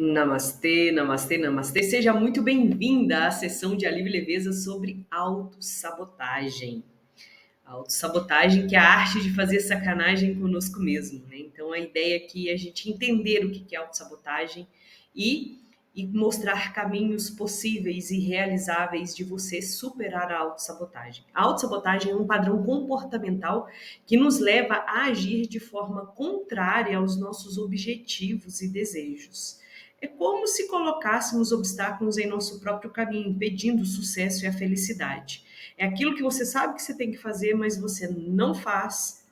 Namastê, namastê, namastê. Seja muito bem-vinda à sessão de alívio e leveza sobre autossabotagem. A autossabotagem, que é a arte de fazer sacanagem conosco mesmo, né? Então, a ideia aqui é a gente entender o que é autossabotagem e, e mostrar caminhos possíveis e realizáveis de você superar a autossabotagem. A autossabotagem é um padrão comportamental que nos leva a agir de forma contrária aos nossos objetivos e desejos. É como se colocássemos obstáculos em nosso próprio caminho, impedindo o sucesso e a felicidade. É aquilo que você sabe que você tem que fazer, mas você não faz,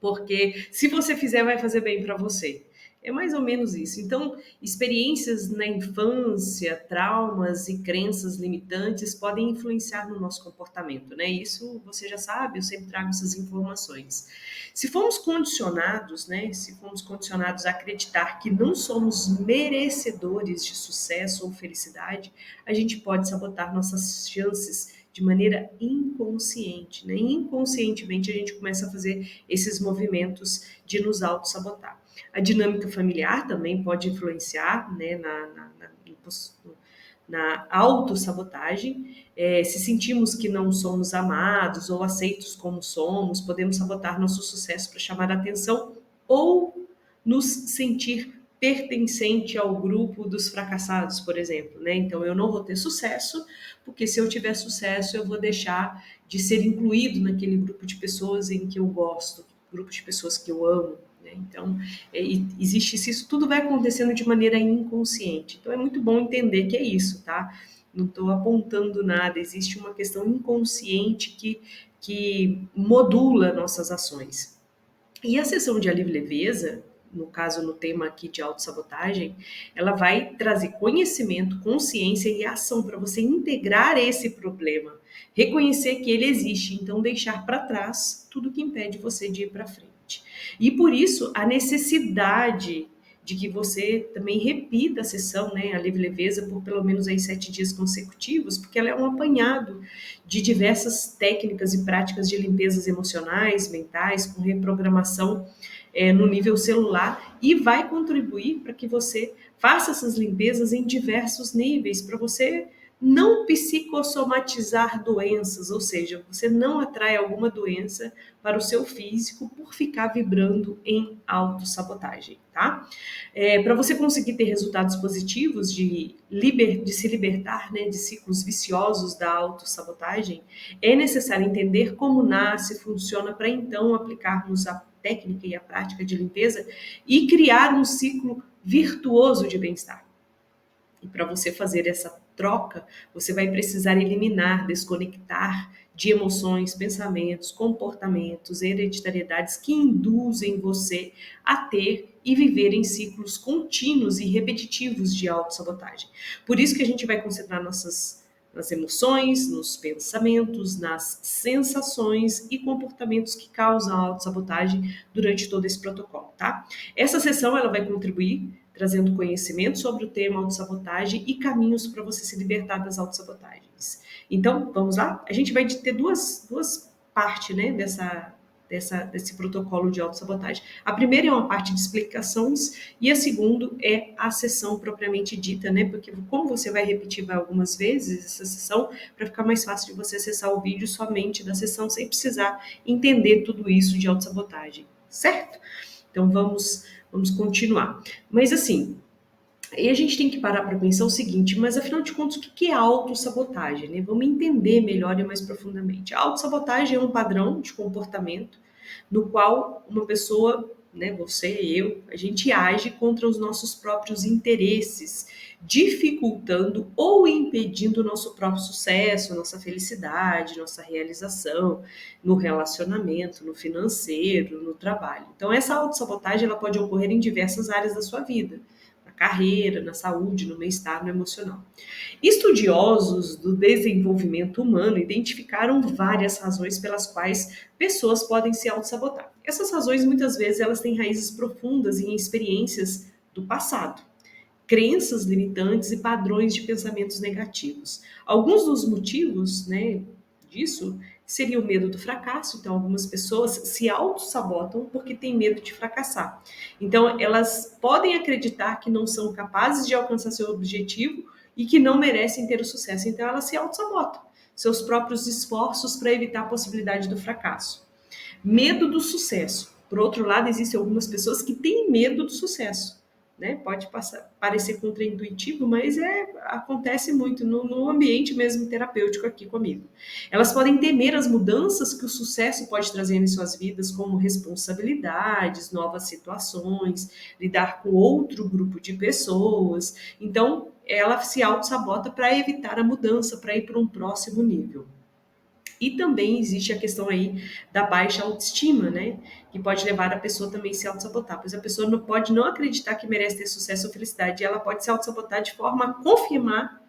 porque se você fizer, vai fazer bem para você. É mais ou menos isso. Então, experiências na infância, traumas e crenças limitantes podem influenciar no nosso comportamento, né? Isso você já sabe, eu sempre trago essas informações. Se fomos condicionados, né? Se fomos condicionados a acreditar que não somos merecedores de sucesso ou felicidade, a gente pode sabotar nossas chances de maneira inconsciente, né? Inconscientemente a gente começa a fazer esses movimentos de nos auto-sabotar. A dinâmica familiar também pode influenciar, né, na autossabotagem. Se sentimos que não somos amados ou aceitos como somos, podemos sabotar nosso sucesso para chamar a atenção ou nos sentir pertencente ao grupo dos fracassados, por exemplo, né? Então eu não vou ter sucesso, porque se eu tiver sucesso, eu vou deixar de ser incluído naquele grupo de pessoas em que eu gosto, grupo de pessoas que eu amo, né? Então, existe isso, tudo vai acontecendo de maneira inconsciente. Então é muito bom entender que é isso, tá? Não estou apontando nada, existe uma questão inconsciente que modula nossas ações. E a sessão de alívio e leveza, no caso, no tema aqui de autossabotagem, ela vai trazer conhecimento, consciência e ação para você integrar esse problema, reconhecer que ele existe, então deixar para trás tudo que impede você de ir para frente. E por isso, a necessidade de que você também repita a sessão, né, a Alívio e Leveza, por pelo menos aí 7 dias consecutivos, porque ela é um apanhado de diversas técnicas e práticas de limpezas emocionais, mentais, com reprogramação no nível celular e vai contribuir para que você faça essas limpezas em diversos níveis, para você não psicossomatizar doenças, ou seja, você não atrai alguma doença para o seu físico por ficar vibrando em autossabotagem, tá? Para você conseguir ter resultados positivos de se libertar, né, de ciclos viciosos da autossabotagem, é necessário entender como nasce, funciona, para então aplicarmos a técnica e a prática de limpeza e criar um ciclo virtuoso de bem-estar. E para você fazer essa troca, você vai precisar eliminar, desconectar de emoções, pensamentos, comportamentos, hereditariedades que induzem você a ter e viver em ciclos contínuos e repetitivos de autossabotagem. Por isso que a gente vai concentrar nas emoções, nos pensamentos, nas sensações e comportamentos que causam a autossabotagem durante todo esse protocolo, tá? Essa sessão ela vai contribuir trazendo conhecimento sobre o tema autossabotagem e caminhos para você se libertar das autossabotagens. Então, vamos lá? A gente vai ter duas partes, né, desse protocolo de autossabotagem. A primeira é uma parte de explicações e a segunda é a sessão propriamente dita, né? Porque como você vai repetir algumas vezes essa sessão, para ficar mais fácil de você acessar o vídeo somente da sessão, sem precisar entender tudo isso de autossabotagem, certo? Então vamos continuar. Mas assim, aí a gente tem que parar para pensar o seguinte, mas afinal de contas, o que é autossabotagem, né? Vamos entender melhor e mais profundamente. A autossabotagem é um padrão de comportamento no qual uma pessoa, né, você e eu, a gente age contra os nossos próprios interesses, dificultando ou impedindo o nosso próprio sucesso, nossa felicidade, nossa realização no relacionamento, no financeiro, no trabalho. Então, essa autossabotagem ela pode ocorrer em diversas áreas da sua vida, na carreira, na saúde, no bem-estar, no emocional. Estudiosos do desenvolvimento humano identificaram várias razões pelas quais pessoas podem se auto-sabotar. Essas razões, muitas vezes, elas têm raízes profundas em experiências do passado, crenças limitantes e padrões de pensamentos negativos. Alguns dos motivos, né, disso que seria o medo do fracasso. Então, algumas pessoas se auto-sabotam porque têm medo de fracassar. Então, elas podem acreditar que não são capazes de alcançar seu objetivo e que não merecem ter o sucesso. Então, elas se auto-sabotam seus próprios esforços para evitar a possibilidade do fracasso. Medo do sucesso. Por outro lado, existem algumas pessoas que têm medo do sucesso. Né? Pode parecer contraintuitivo, mas acontece muito no ambiente mesmo terapêutico aqui comigo. Elas podem temer as mudanças que o sucesso pode trazer em suas vidas, como responsabilidades, novas situações, lidar com outro grupo de pessoas. Então, ela se auto-sabota para evitar a mudança, para ir para um próximo nível. E também existe a questão aí da baixa autoestima, né? Que pode levar a pessoa também a se auto-sabotar. Pois a pessoa não pode não acreditar que merece ter sucesso ou felicidade. E ela pode se auto-sabotar de forma a confirmar,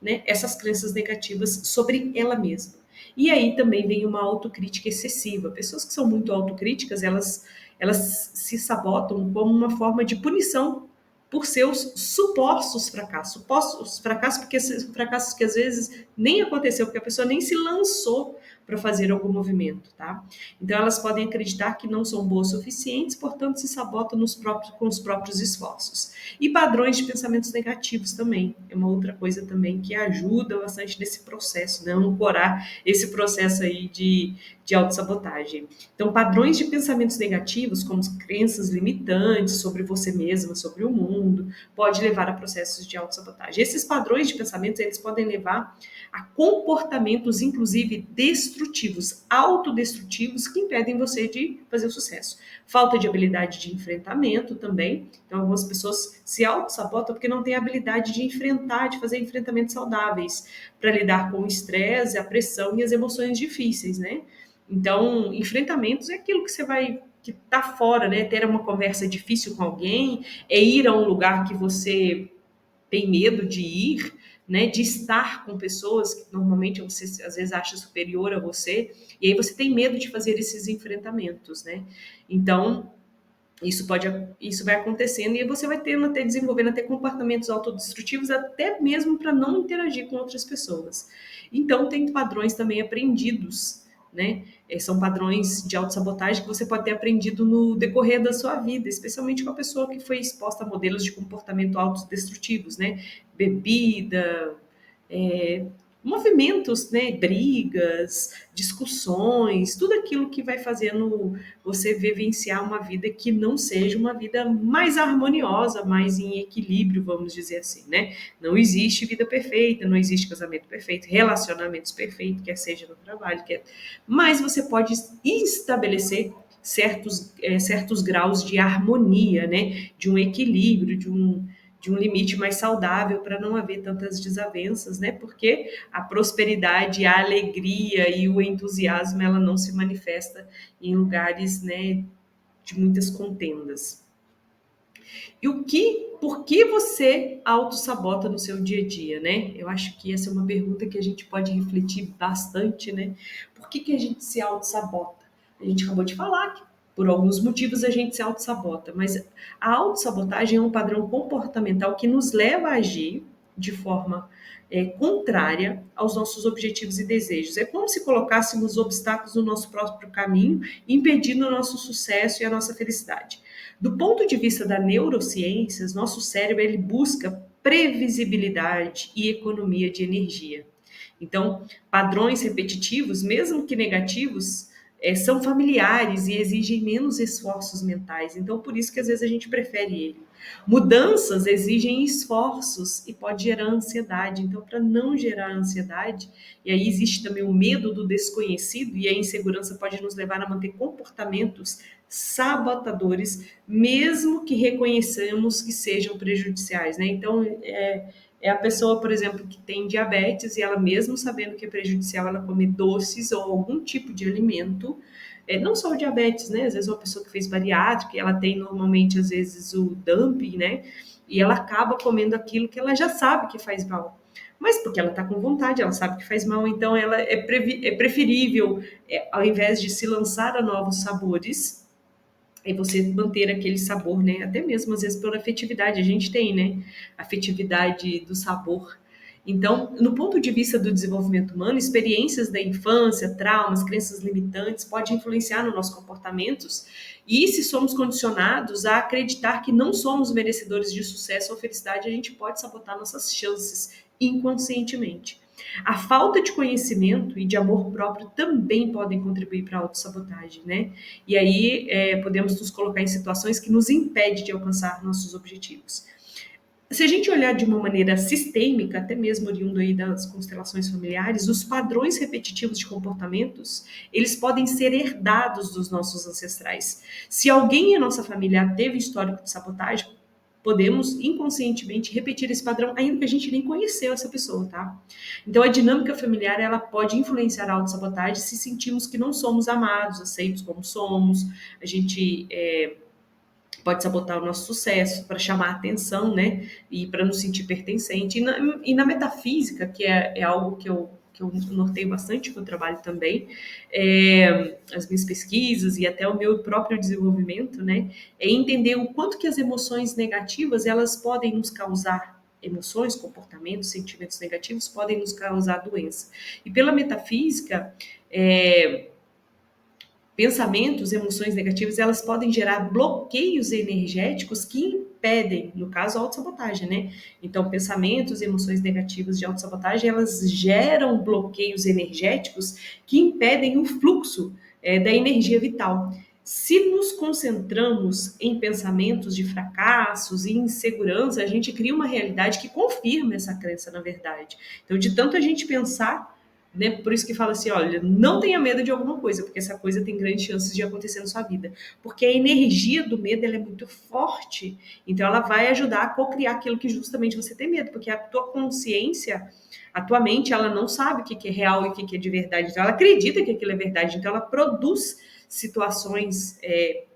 né, essas crenças negativas sobre ela mesma. E aí também vem uma autocrítica excessiva. Pessoas que são muito autocríticas, elas se sabotam como uma forma de punição por seus supostos fracassos. Supostos fracassos, porque esses fracassos que às vezes nem aconteceu, porque a pessoa nem se lançou para fazer algum movimento, tá? Então elas podem acreditar que não são boas o suficientes, portanto se sabotam com os próprios esforços. E padrões de pensamentos negativos também, é uma outra coisa também que ajuda bastante nesse processo, né? Ancorar esse processo aí de autossabotagem. Então, padrões de pensamentos negativos, como crenças limitantes sobre você mesma, sobre o mundo, pode levar a processos de autossabotagem. Esses padrões de pensamentos, eles podem levar a comportamentos, inclusive, destrutivos, autodestrutivos, que impedem você de fazer o sucesso. Falta de habilidade de enfrentamento também. Então, algumas pessoas se auto-sabotam porque não têm habilidade de enfrentar, de fazer enfrentamentos saudáveis, para lidar com o estresse, a pressão e as emoções difíceis, né? Então, enfrentamentos é aquilo que você vai, que tá fora, né? Ter uma conversa difícil com alguém, é ir a um lugar que você tem medo de ir, né? De estar com pessoas que normalmente você às vezes acha superior a você, e aí você tem medo de fazer esses enfrentamentos, né? Então, isso vai acontecendo e você vai tendo até desenvolvendo até comportamentos autodestrutivos, até mesmo para não interagir com outras pessoas. Então, tem padrões também aprendidos, né? São padrões de autossabotagem que você pode ter aprendido no decorrer da sua vida, especialmente com a pessoa que foi exposta a modelos de comportamento autodestrutivos, né? Bebida, é, movimentos, né? Brigas, discussões, tudo aquilo que vai fazendo você vivenciar uma vida que não seja uma vida mais harmoniosa, mais em equilíbrio, vamos dizer assim, né? Não existe vida perfeita, não existe casamento perfeito, relacionamentos perfeitos, quer seja no trabalho, mas você pode estabelecer certos graus de harmonia, né? De um equilíbrio, de um limite mais saudável para não haver tantas desavenças, né? Porque a prosperidade, a alegria e o entusiasmo, ela não se manifesta em lugares, né, de muitas contendas. E por que você auto-sabota no seu dia a dia, né? Eu acho que essa é uma pergunta que a gente pode refletir bastante, né? Por que a gente se auto-sabota? A gente acabou de falar que por alguns motivos a gente se auto-sabota, mas a autossabotagem é um padrão comportamental que nos leva a agir de forma contrária aos nossos objetivos e desejos. É como se colocássemos obstáculos no nosso próprio caminho, impedindo o nosso sucesso e a nossa felicidade. Do ponto de vista da neurociências, nosso cérebro ele busca previsibilidade e economia de energia. Então, padrões repetitivos, mesmo que negativos, são familiares e exigem menos esforços mentais. Então, por isso que às vezes a gente prefere ele. Mudanças exigem esforços e pode gerar ansiedade. Então, para não gerar ansiedade, e aí existe também o medo do desconhecido e a insegurança pode nos levar a manter comportamentos sabotadores, mesmo que reconheçamos que sejam prejudiciais, né? Então, é a pessoa, por exemplo, que tem diabetes e ela mesmo sabendo que é prejudicial, ela come doces ou algum tipo de alimento, não só o diabetes, né? Às vezes uma pessoa que fez bariátrica, ela tem normalmente, às vezes, o dumping, né? E ela acaba comendo aquilo que ela já sabe que faz mal. Mas porque ela está com vontade, ela sabe que faz mal, então ela é preferível, ao invés de se lançar a novos sabores, é você manter aquele sabor, né? Até mesmo às vezes por afetividade, a gente tem, né? Afetividade do sabor. Então, no ponto de vista do desenvolvimento humano, experiências da infância, traumas, crenças limitantes podem influenciar nos nossos comportamentos e se somos condicionados a acreditar que não somos merecedores de sucesso ou felicidade, a gente pode sabotar nossas chances inconscientemente. A falta de conhecimento e de amor próprio também podem contribuir para a autossabotagem, né? E aí podemos nos colocar em situações que nos impedem de alcançar nossos objetivos. Se a gente olhar de uma maneira sistêmica, até mesmo oriundo aí das constelações familiares, os padrões repetitivos de comportamentos, eles podem ser herdados dos nossos ancestrais. Se alguém em nossa família teve histórico de sabotagem, podemos inconscientemente repetir esse padrão, ainda que a gente nem conheceu essa pessoa, tá? Então a dinâmica familiar, ela pode influenciar a autossabotagem se sentimos que não somos amados, aceitos como somos, a gente pode sabotar o nosso sucesso para chamar a atenção, né? E para nos sentir pertencente. E na metafísica, que é algo que eu norteio bastante no trabalho também, as minhas pesquisas e até o meu próprio desenvolvimento, né? É entender o quanto que as emoções negativas, elas podem nos causar emoções, comportamentos, sentimentos negativos podem nos causar doença. E pela metafísica, pensamentos, emoções negativas, elas podem gerar bloqueios energéticos que impedem, no caso, a autossabotagem, né? Então, pensamentos e emoções negativas de autossabotagem, elas geram bloqueios energéticos que impedem o fluxo da energia vital. Se nos concentramos em pensamentos de fracassos e insegurança, a gente cria uma realidade que confirma essa crença, na verdade. Então, de tanto a gente pensar, né? Por isso que fala assim, olha, não tenha medo de alguma coisa, porque essa coisa tem grandes chances de acontecer na sua vida. Porque a energia do medo, ela é muito forte, então ela vai ajudar a co-criar aquilo que justamente você tem medo, porque a tua consciência, a tua mente, ela não sabe o que é real e o que é de verdade, então ela acredita que aquilo é verdade, então ela produz situações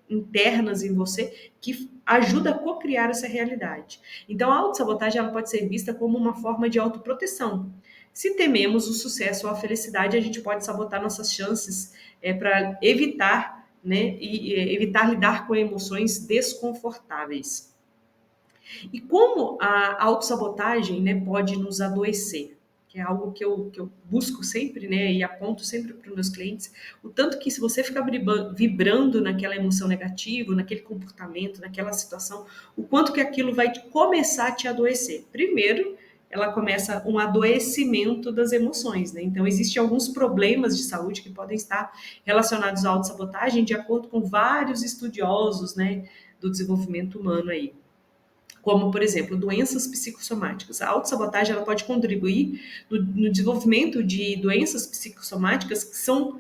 internas em você que ajuda a co-criar essa realidade. Então a autossabotagem, ela pode ser vista como uma forma de autoproteção. Se tememos o sucesso ou a felicidade, a gente pode sabotar nossas chances para evitar, né, e evitar lidar com emoções desconfortáveis. E como a autossabotagem, né, pode nos adoecer? Que é algo que eu busco sempre, né, e aponto sempre para os meus clientes, o tanto que se você ficar vibrando naquela emoção negativa, naquele comportamento, naquela situação, o quanto que aquilo vai começar a te adoecer. Primeiro, ela começa um adoecimento das emoções, né? Então, existem alguns problemas de saúde que podem estar relacionados à autossabotagem, de acordo com vários estudiosos, né, do desenvolvimento humano aí, como, por exemplo, doenças psicossomáticas. A autossabotagem, ela pode contribuir no desenvolvimento de doenças psicossomáticas que são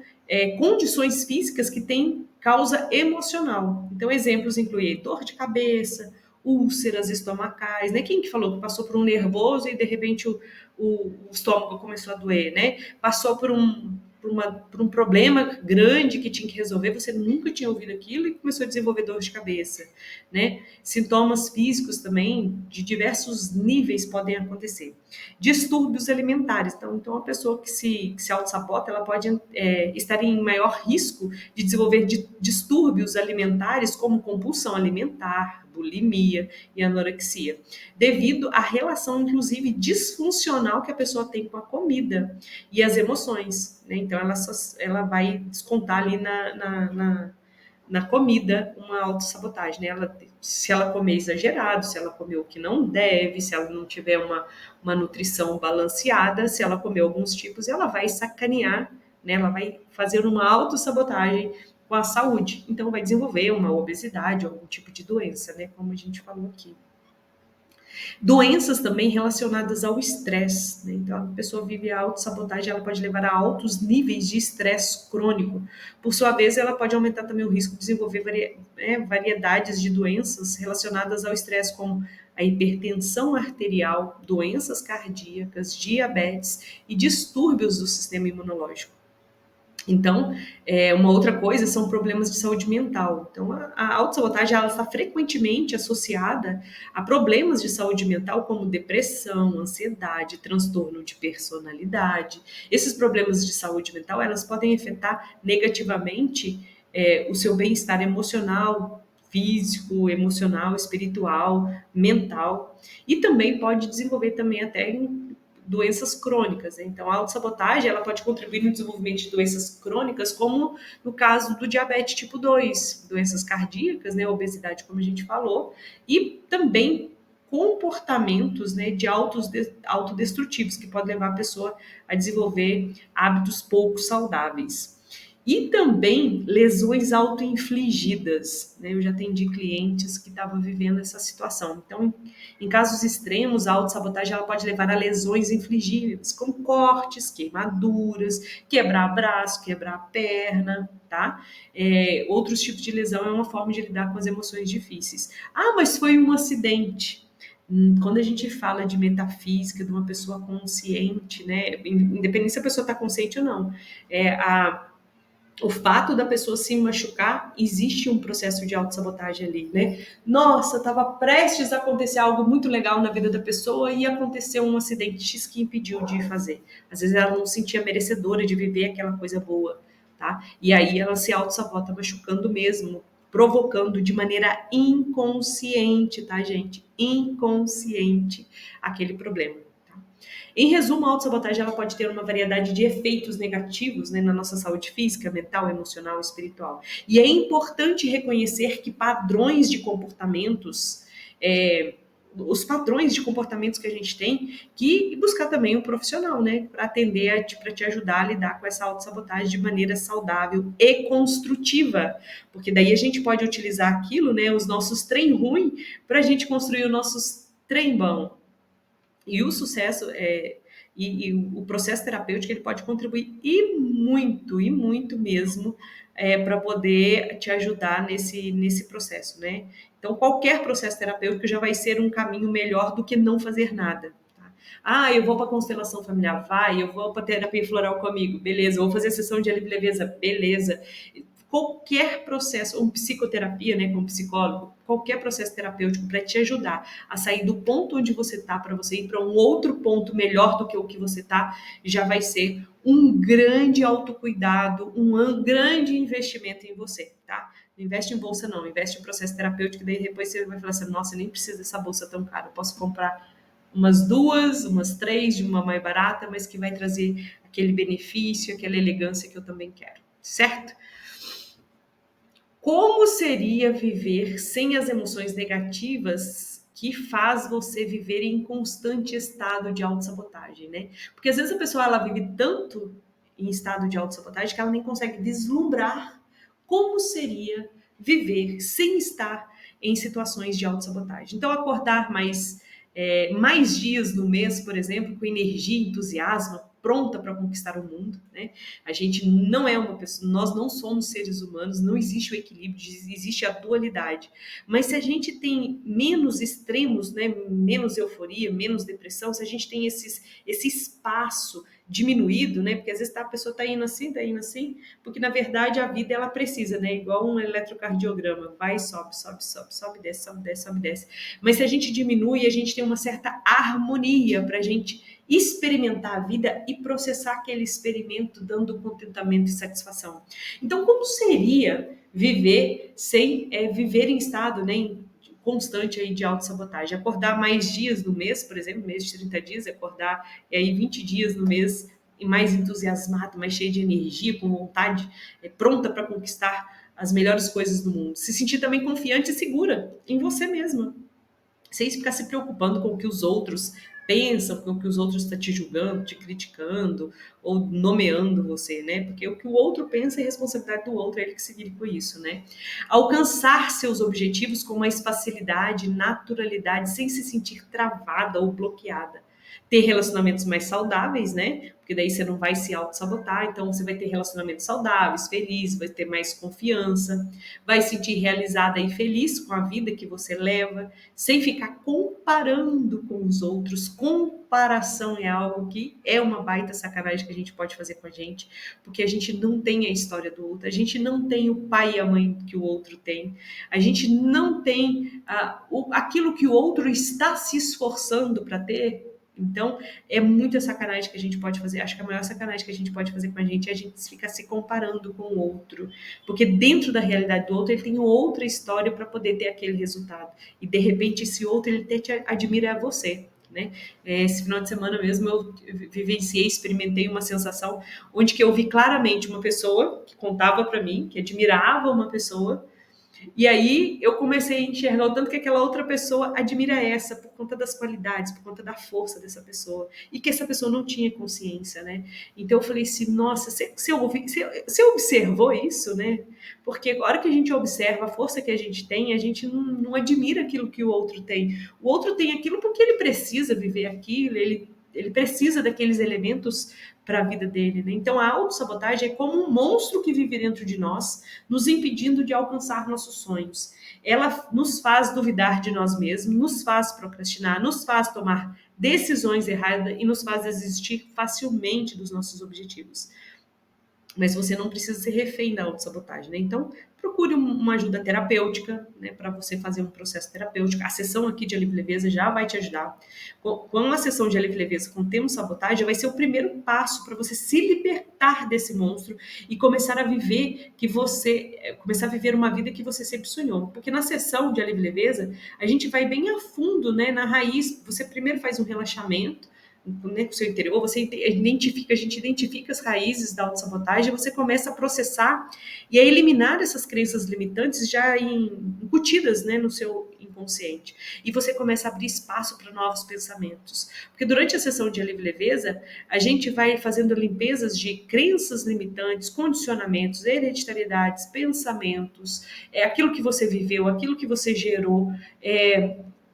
condições físicas que têm causa emocional. Então, exemplos incluem dor de cabeça, úlceras estomacais, né? Quem que falou que passou por um nervoso e de repente o estômago começou a doer, né? Passou por um problema grande que tinha que resolver, você nunca tinha ouvido aquilo e começou a desenvolver dor de cabeça, né? Sintomas físicos também de diversos níveis podem acontecer. Distúrbios alimentares. Então a pessoa que se auto-sabota, ela pode estar em maior risco de desenvolver distúrbios alimentares, como compulsão alimentar, bulimia e anorexia, devido à relação, inclusive, disfuncional que a pessoa tem com a comida e as emoções, né? Então ela vai descontar ali na comida uma autossabotagem, né? Se ela comer exagerado, se ela comer o que não deve, se ela não tiver uma nutrição balanceada, se ela comer alguns tipos, ela vai sacanear, né? Ela vai fazer uma autossabotagem com a saúde. Então vai desenvolver uma obesidade, algum tipo de doença, né? Como a gente falou aqui. Doenças também relacionadas ao estresse, né? Então, a pessoa vive a autossabotagem, ela pode levar a altos níveis de estresse crônico. Por sua vez, ela pode aumentar também o risco de desenvolver variedades de doenças relacionadas ao estresse, como a hipertensão arterial, doenças cardíacas, diabetes e distúrbios do sistema imunológico. Então, uma outra coisa são problemas de saúde mental. Então, a autossabotagem, ela está frequentemente associada a problemas de saúde mental como depressão, ansiedade, transtorno de personalidade. Esses problemas de saúde mental, elas podem afetar negativamente o seu bem-estar emocional, físico, emocional, espiritual, mental, e também pode desenvolver também até doenças crônicas, né? Então, a autossabotagem, ela pode contribuir no desenvolvimento de doenças crônicas, como no caso do diabetes tipo 2, doenças cardíacas, né, obesidade, como a gente falou, e também comportamentos, né, de autodestrutivos, que podem levar a pessoa a desenvolver hábitos pouco saudáveis. E também lesões autoinfligidas, né? Eu já atendi clientes que estavam vivendo essa situação. Então, em casos extremos, a autossabotagem ela pode levar a lesões infligidas, como cortes, queimaduras, quebrar braço, quebrar perna, tá? Outros tipos de lesão é uma forma de lidar com as emoções difíceis. Ah, mas foi um acidente. Quando a gente fala de metafísica, de uma pessoa consciente, né? Independente se a pessoa está consciente ou não, o fato da pessoa se machucar, existe um processo de autossabotagem ali, né? Nossa, estava prestes a acontecer algo muito legal na vida da pessoa e aconteceu um acidente X que impediu de fazer. Às vezes ela não se sentia merecedora de viver aquela coisa boa, tá? E aí ela se autossabota machucando mesmo, provocando de maneira inconsciente, tá, gente? Inconsciente aquele problema. Em resumo, a autossabotagem ela pode ter uma variedade de efeitos negativos, né, na nossa saúde física, mental, emocional e espiritual. E é importante reconhecer que padrões de comportamentos, os padrões de comportamentos que a gente tem, que buscar também um profissional, né, para atender, para te ajudar a lidar com essa autossabotagem de maneira saudável e construtiva, porque daí a gente pode utilizar aquilo, né, os nossos trem ruim, para a gente construir os nossos trem bom. E o sucesso e o processo terapêutico ele pode contribuir e muito mesmo para poder te ajudar nesse processo, né? Então, qualquer processo terapêutico já vai ser um caminho melhor do que não fazer nada. Tá? Ah, eu vou para a constelação familiar, vai, eu vou para terapia floral comigo, beleza, eu vou fazer sessão de alívio e leveza, beleza. Qualquer processo, ou psicoterapia, né, com psicólogo, qualquer processo terapêutico para te ajudar a sair do ponto onde você está para você ir para um outro ponto melhor do que o que você está, já vai ser um grande autocuidado, um grande investimento em você, tá? Não investe em bolsa não, investe em processo terapêutico, daí depois você vai falar assim, nossa, eu nem preciso dessa bolsa tão cara, eu posso comprar umas duas, umas três, de uma mais barata, mas que vai trazer aquele benefício, aquela elegância que eu também quero, certo? Como seria viver sem as emoções negativas que faz você viver em constante estado de autossabotagem, né? Porque às vezes a pessoa ela vive tanto em estado de autossabotagem que ela nem consegue vislumbrar como seria viver sem estar em situações de autossabotagem. Então, acordar mais dias no mês, por exemplo, com energia e entusiasmo, pronta para conquistar o mundo, né? A gente não é uma pessoa, nós não somos seres humanos, não existe o equilíbrio, existe a dualidade. Mas se a gente tem menos extremos, né, menos euforia, menos depressão, se a gente tem esse espaço diminuído, né? Porque às vezes a pessoa tá indo assim, porque na verdade a vida ela precisa, né? Igual um eletrocardiograma, vai, sobe, sobe, sobe, sobe, desce, sobe, desce, sobe, desce. Mas se a gente diminui, a gente tem uma certa harmonia para a gente experimentar a vida e processar aquele experimento dando contentamento e satisfação. Então, como seria viver viver em estado, né, constante aí de autossabotagem? Acordar mais dias no mês, por exemplo, mês de 30 dias, acordar aí 20 dias no mês e mais entusiasmado, mais cheio de energia, com vontade, pronta para conquistar as melhores coisas do mundo. Se sentir também confiante e segura em você mesma, sem ficar se preocupando com o que os outros pensam, com o que os outros estão te julgando, te criticando ou nomeando você, né? Porque o que o outro pensa é responsabilidade do outro, é ele que se vire com isso, né? Alcançar seus objetivos com mais facilidade, naturalidade, sem se sentir travada ou bloqueada. Ter relacionamentos mais saudáveis, né? Porque daí você não vai se auto-sabotar, então você vai ter relacionamentos saudáveis, felizes, vai ter mais confiança, vai se sentir realizada e feliz com a vida que você leva, sem ficar comparando com os outros. Comparação é algo que é uma baita sacanagem que a gente pode fazer com a gente, porque a gente não tem a história do outro, a gente não tem o pai e a mãe que o outro tem, a gente não tem aquilo que o outro está se esforçando para ter. Então, é muita sacanagem que a gente pode fazer. Acho que a maior sacanagem que a gente pode fazer com a gente é a gente ficar se comparando com o outro. Porque dentro da realidade do outro, ele tem outra história para poder ter aquele resultado. E, de repente, esse outro, ele até te admira você. né? Esse final de semana mesmo eu vivenciei, experimentei uma sensação onde que eu vi claramente uma pessoa que contava para mim, que admirava uma pessoa, e aí eu comecei a enxergar o tanto que aquela outra pessoa admira essa por conta das qualidades, por conta da força dessa pessoa, e que essa pessoa não tinha consciência, né? Então eu falei assim, nossa, você observou isso, né? Porque a hora que a gente observa a força que a gente tem, a gente não admira aquilo que o outro tem. O outro tem aquilo porque ele precisa viver aquilo, ele precisa daqueles elementos para a vida dele, né? Então a autossabotagem é como um monstro que vive dentro de nós, nos impedindo de alcançar nossos sonhos. Ela nos faz duvidar de nós mesmos, nos faz procrastinar, nos faz tomar decisões erradas e nos faz desistir facilmente dos nossos objetivos. Mas você não precisa ser refém da autossabotagem, né? Então, procure uma ajuda terapêutica, né, para você fazer um processo terapêutico. A sessão aqui de alívio e leveza já vai te ajudar. Com a sessão de alívio e leveza com tema sabotagem, vai ser o primeiro passo para você se libertar desse monstro e começar a viver começar a viver uma vida que você sempre sonhou. Porque na sessão de alívio e leveza, a gente vai bem a fundo, né, na raiz. Você primeiro faz um relaxamento, né, com o seu interior, a gente identifica as raízes da autossabotagem, você começa a processar e a eliminar essas crenças limitantes já incutidas, né, no seu inconsciente. E você começa a abrir espaço para novos pensamentos. Porque durante a sessão de alívio e leveza, a gente vai fazendo limpezas de crenças limitantes, condicionamentos, hereditariedades, pensamentos, aquilo que você viveu, aquilo que você gerou,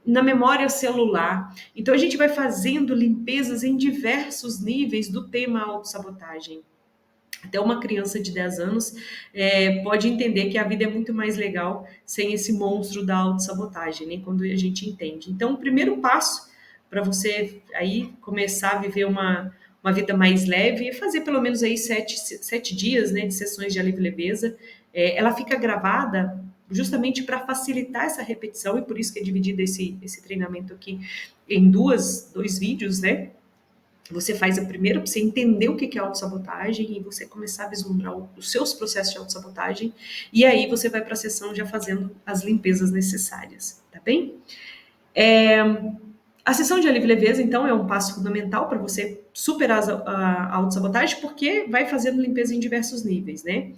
na memória celular. Então a gente vai fazendo limpezas em diversos níveis do tema autossabotagem. Até uma criança de 10 anos pode entender que a vida é muito mais legal sem esse monstro da autossabotagem, né? Quando a gente entende. Então, o primeiro passo para você aí começar a viver uma vida mais leve é fazer pelo menos aí 7 dias, né, de sessões de alívio e leveza. Ela fica gravada justamente para facilitar essa repetição, e por isso que é dividido esse treinamento aqui em dois vídeos, né? Você faz a primeira para você entender o que é autossabotagem e você começar a vislumbrar os seus processos de autossabotagem, e aí você vai para a sessão já fazendo as limpezas necessárias, tá bem? A sessão de alívio e leveza, então, é um passo fundamental para você superar a autossabotagem, porque vai fazendo limpeza em diversos níveis, né?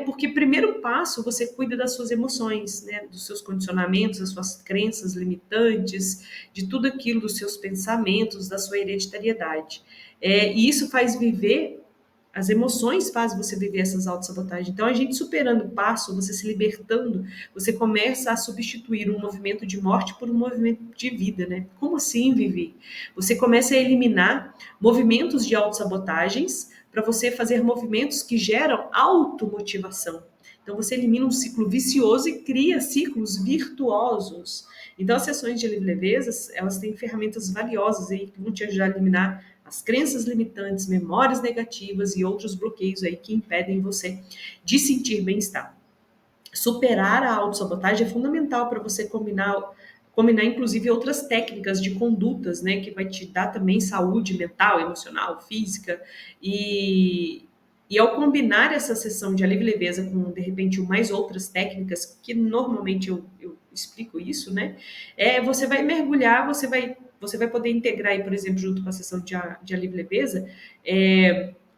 Porque primeiro passo, você cuida das suas emoções, né? Dos seus condicionamentos, das suas crenças limitantes, de tudo aquilo, dos seus pensamentos, da sua hereditariedade. E isso faz viver. As emoções fazem você viver essas autossabotagens. Então, a gente superando o passo, você se libertando, você começa a substituir um movimento de morte por um movimento de vida, né? Como assim, Vivi? Você começa a eliminar movimentos de autossabotagens para você fazer movimentos que geram automotivação. Então, você elimina um ciclo vicioso e cria ciclos virtuosos. Então, as sessões de leveza, elas têm ferramentas valiosas aí que vão te ajudar a eliminar as crenças limitantes, memórias negativas e outros bloqueios aí que impedem você de sentir bem-estar. Superar a autossabotagem é fundamental para você combinar inclusive outras técnicas de condutas, né, que vai te dar também saúde mental, emocional, física, e ao combinar essa sessão de alívio e leveza com, de repente, mais outras técnicas, que normalmente eu explico isso, né, você vai mergulhar, você vai poder integrar aí, por exemplo, junto com a sessão de alívio e leveza,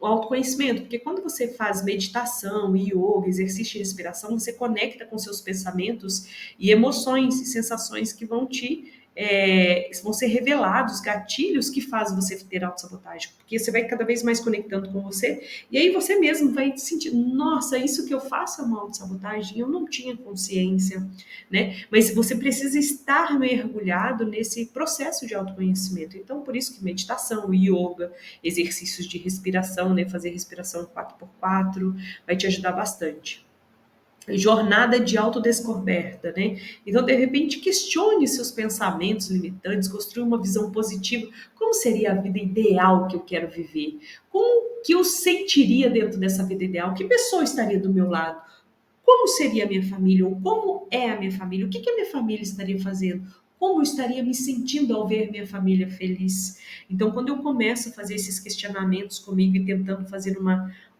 o autoconhecimento, porque quando você faz meditação, yoga, exercício de respiração, você conecta com seus pensamentos e emoções e sensações que vão ser revelados, gatilhos que fazem você ter autossabotagem, porque você vai cada vez mais conectando com você, e aí você mesmo vai sentir, nossa, isso que eu faço é uma autossabotagem, eu não tinha consciência, né? Mas você precisa estar mergulhado nesse processo de autoconhecimento. Então, por isso que meditação, yoga, exercícios de respiração, né? Fazer respiração 4x4 vai te ajudar bastante. Jornada de autodescoberta, né? Então, de repente, questione seus pensamentos limitantes, construa uma visão positiva. Como seria a vida ideal que eu quero viver? Como que eu sentiria dentro dessa vida ideal? Que pessoa estaria do meu lado? Como seria a minha família? Ou como é a minha família? O que a minha família estaria fazendo? Como eu estaria me sentindo ao ver minha família feliz? Então, quando eu começo a fazer esses questionamentos comigo e tentando fazer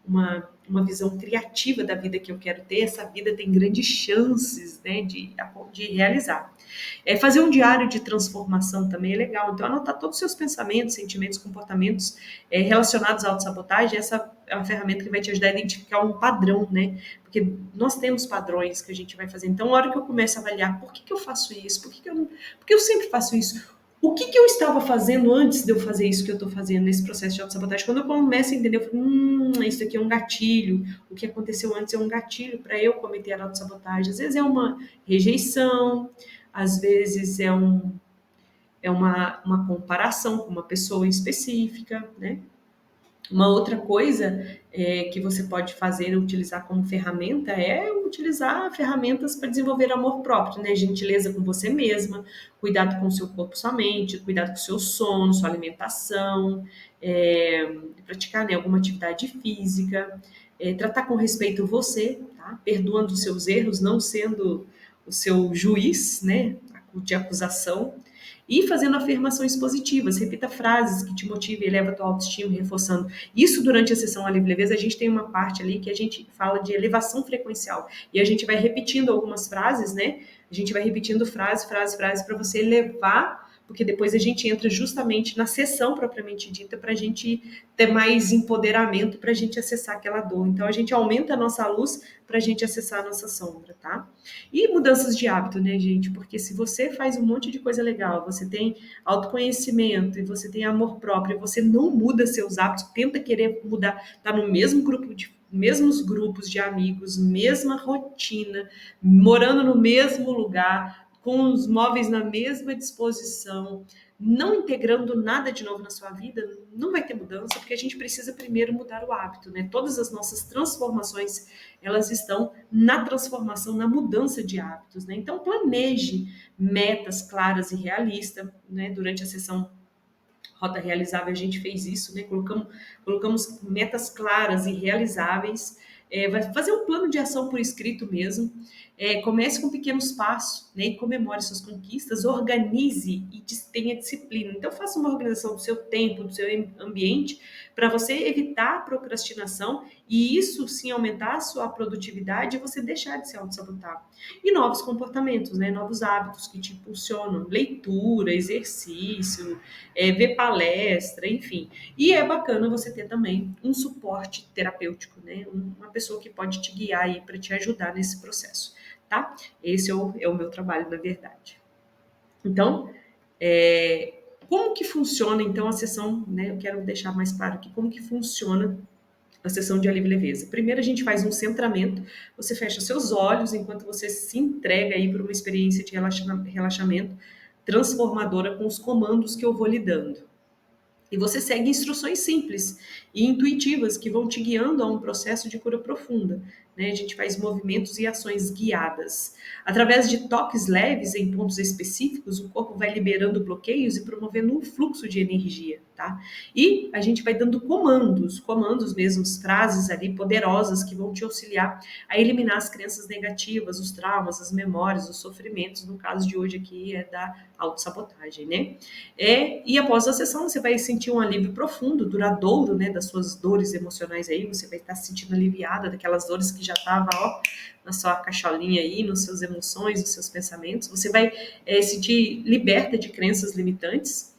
uma visão criativa da vida que eu quero ter, essa vida tem grandes chances, né, de realizar. Fazer um diário de transformação também é legal. Então, anotar todos os seus pensamentos, sentimentos, comportamentos relacionados à autossabotagem, essa é uma ferramenta que vai te ajudar a identificar um padrão, né? Porque nós temos padrões que a gente vai fazer. Então, na hora que eu começo a avaliar por que eu faço isso, por que eu sempre faço isso, o que eu estava fazendo antes de eu fazer isso que eu estou fazendo nesse processo de autossabotagem? Quando eu começo a entender, eu falo, isso aqui é um gatilho, o que aconteceu antes é um gatilho para eu cometer a autossabotagem. Às vezes é uma rejeição, às vezes é uma comparação com uma pessoa específica, né? Uma outra coisa que você pode fazer, utilizar como ferramenta, é utilizar ferramentas para desenvolver amor próprio, né? Gentileza com você mesma, cuidado com o seu corpo, sua mente, cuidado com o seu sono, sua alimentação, praticar, né, alguma atividade física, tratar com respeito você, tá? Perdoando os seus erros, não sendo o seu juiz, né, de acusação, e fazendo afirmações positivas. Repita frases que te motivem e elevam a tua autoestima, reforçando. Isso durante a sessão Livre Leveza, a gente tem uma parte ali que a gente fala de elevação frequencial. E a gente vai repetindo algumas frases, né? A gente vai repetindo frase para você elevar, porque depois a gente entra justamente na sessão propriamente dita para a gente ter mais empoderamento, para a gente acessar aquela dor. Então a gente aumenta a nossa luz para a gente acessar a nossa sombra, tá? E mudanças de hábito, né, gente? Porque se você faz um monte de coisa legal, você tem autoconhecimento e você tem amor próprio, e você não muda seus hábitos, tenta querer mudar, tá no mesmo grupo de mesmos grupos de amigos, mesma rotina, morando no mesmo lugar, com os móveis na mesma disposição, não integrando nada de novo na sua vida, não vai ter mudança, porque a gente precisa primeiro mudar o hábito, né? Todas as nossas transformações, elas estão na transformação, na mudança de hábitos, né? Então, planeje metas claras e realistas, né? Durante a sessão Rota Realizável, a gente fez isso, né? Colocamos metas claras e realizáveis, vai fazer um plano de ação por escrito mesmo, comece com pequenos passos, né? E comemore suas conquistas, organize e tenha disciplina. Então, faça uma organização do seu tempo, do seu ambiente, para você evitar a procrastinação e isso sim aumentar a sua produtividade e você deixar de se auto-sabotar. E novos comportamentos, né? Novos hábitos que te impulsionam, leitura, exercício, ver palestra, enfim. E é bacana você ter também um suporte terapêutico, né? Uma pessoa que pode te guiar aí para te ajudar nesse processo, tá? Esse é o meu trabalho, na verdade. Então, como que funciona então a sessão, né? Eu quero deixar mais claro aqui como que funciona a sessão de alívio e leveza. Primeiro a gente faz um centramento, você fecha seus olhos enquanto você se entrega aí para uma experiência de relaxamento transformadora com os comandos que eu vou lhe dando. E você segue instruções simples e intuitivas que vão te guiando a um processo de cura profunda, né? A gente faz movimentos e ações guiadas. Através de toques leves em pontos específicos, o corpo vai liberando bloqueios e promovendo um fluxo de energia, tá? E a gente vai dando comandos mesmo, frases ali poderosas que vão te auxiliar a eliminar as crenças negativas, os traumas, as memórias, os sofrimentos. No caso de hoje aqui é da autossabotagem, né? E após a sessão você vai sentir um alívio profundo, duradouro, né, das suas dores emocionais aí, você vai estar se sentindo aliviada daquelas dores que já estavam, ó, na sua cacholinha aí, nas suas emoções, nos seus pensamentos, você vai sentir liberta de crenças limitantes,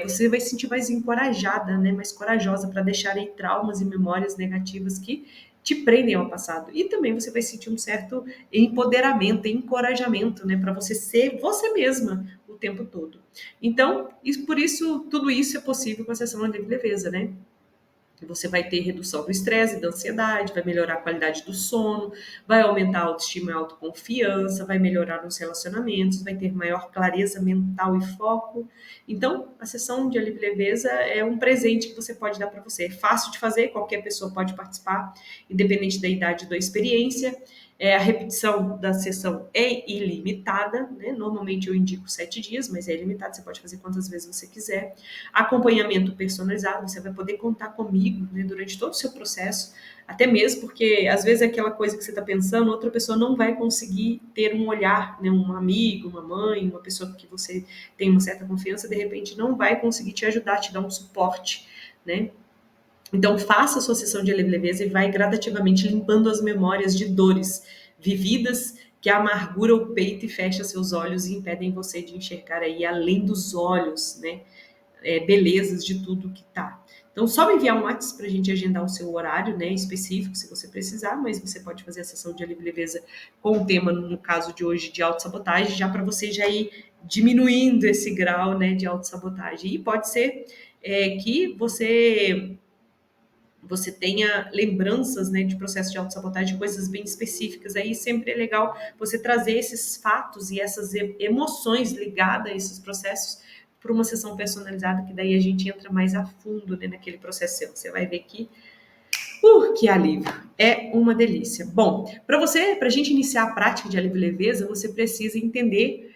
você vai se sentir mais encorajada, né, mais corajosa para deixar aí traumas e memórias negativas que te prendem ao passado. E também você vai sentir um certo empoderamento, encorajamento, né, para você ser você mesma o tempo todo. Então, por isso, tudo isso é possível com a sessão de leveza, né? Você vai ter redução do estresse e da ansiedade, vai melhorar a qualidade do sono, vai aumentar a autoestima e a autoconfiança, vai melhorar os relacionamentos, vai ter maior clareza mental e foco. Então, a sessão de alívio e leveza é um presente que você pode dar para você. É fácil de fazer, qualquer pessoa pode participar, independente da idade ou da experiência. A repetição da sessão é ilimitada, né? Normalmente eu indico 7 dias, mas é ilimitado, você pode fazer quantas vezes você quiser. Acompanhamento personalizado, você vai poder contar comigo, né, durante todo o seu processo, até mesmo porque às vezes é aquela coisa que você está pensando, outra pessoa não vai conseguir ter um olhar, né, um amigo, uma mãe, uma pessoa que você tem uma certa confiança, de repente não vai conseguir te ajudar, te dar um suporte, né? Então, faça a sua sessão de leveza e vai gradativamente limpando as memórias de dores vividas que amargura o peito e fecha seus olhos e impedem você de enxergar aí além dos olhos, né? Belezas de tudo que tá. Então, só me enviar um WhatsApp para a gente agendar o seu horário, né, específico, se você precisar, mas você pode fazer a sessão de alívio e leveza com o tema, no caso de hoje, de autossabotagem, já para você já ir diminuindo esse grau, né, de autossabotagem. E pode ser que você tenha lembranças, né, de processo de autossabotagem, coisas bem específicas. Aí sempre é legal você trazer esses fatos e essas emoções ligadas a esses processos para uma sessão personalizada, que daí a gente entra mais a fundo, né, naquele processo seu. Você vai ver que alívio. É uma delícia. Bom, para a gente iniciar a prática de alívio e leveza, você precisa entender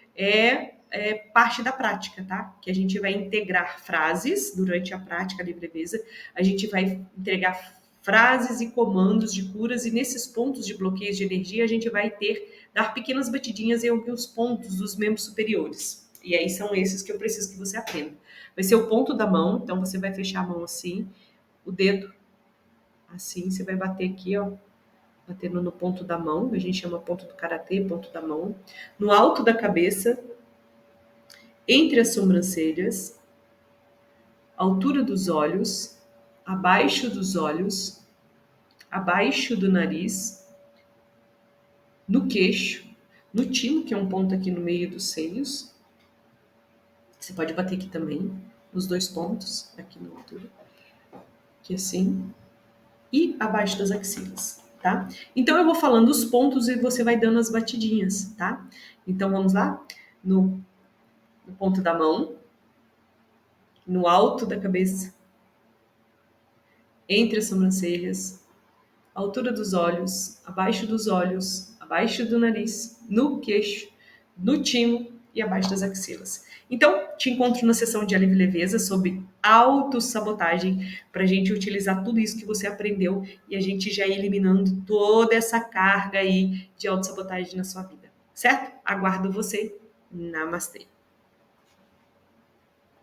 parte da prática, tá? Que a gente vai integrar frases durante a prática alívio e leveza, a gente vai entregar frases e comandos de curas, e nesses pontos de bloqueios de energia a gente vai dar pequenas batidinhas em alguns pontos dos membros superiores. E aí são esses que eu preciso que você aprenda. Vai ser o ponto da mão, então você vai fechar a mão assim, o dedo assim, você vai bater aqui, ó, batendo no ponto da mão, a gente chama ponto do karatê, ponto da mão, no alto da cabeça, entre as sobrancelhas, altura dos olhos, abaixo dos olhos, abaixo do nariz, no queixo, no timo, que é um ponto aqui no meio dos seios. Você pode bater aqui também, nos dois pontos, aqui na altura, aqui assim, e abaixo das axilas, tá? Então eu vou falando os pontos e você vai dando as batidinhas, tá? Então vamos lá? No ponto da mão, no alto da cabeça, entre as sobrancelhas, altura dos olhos, abaixo do nariz, no queixo, no timo e abaixo das axilas. Então, te encontro na sessão de alívio e leveza sobre autossabotagem, para a gente utilizar tudo isso que você aprendeu e a gente já ir eliminando toda essa carga aí de autossabotagem na sua vida, certo? Aguardo você. Namastê.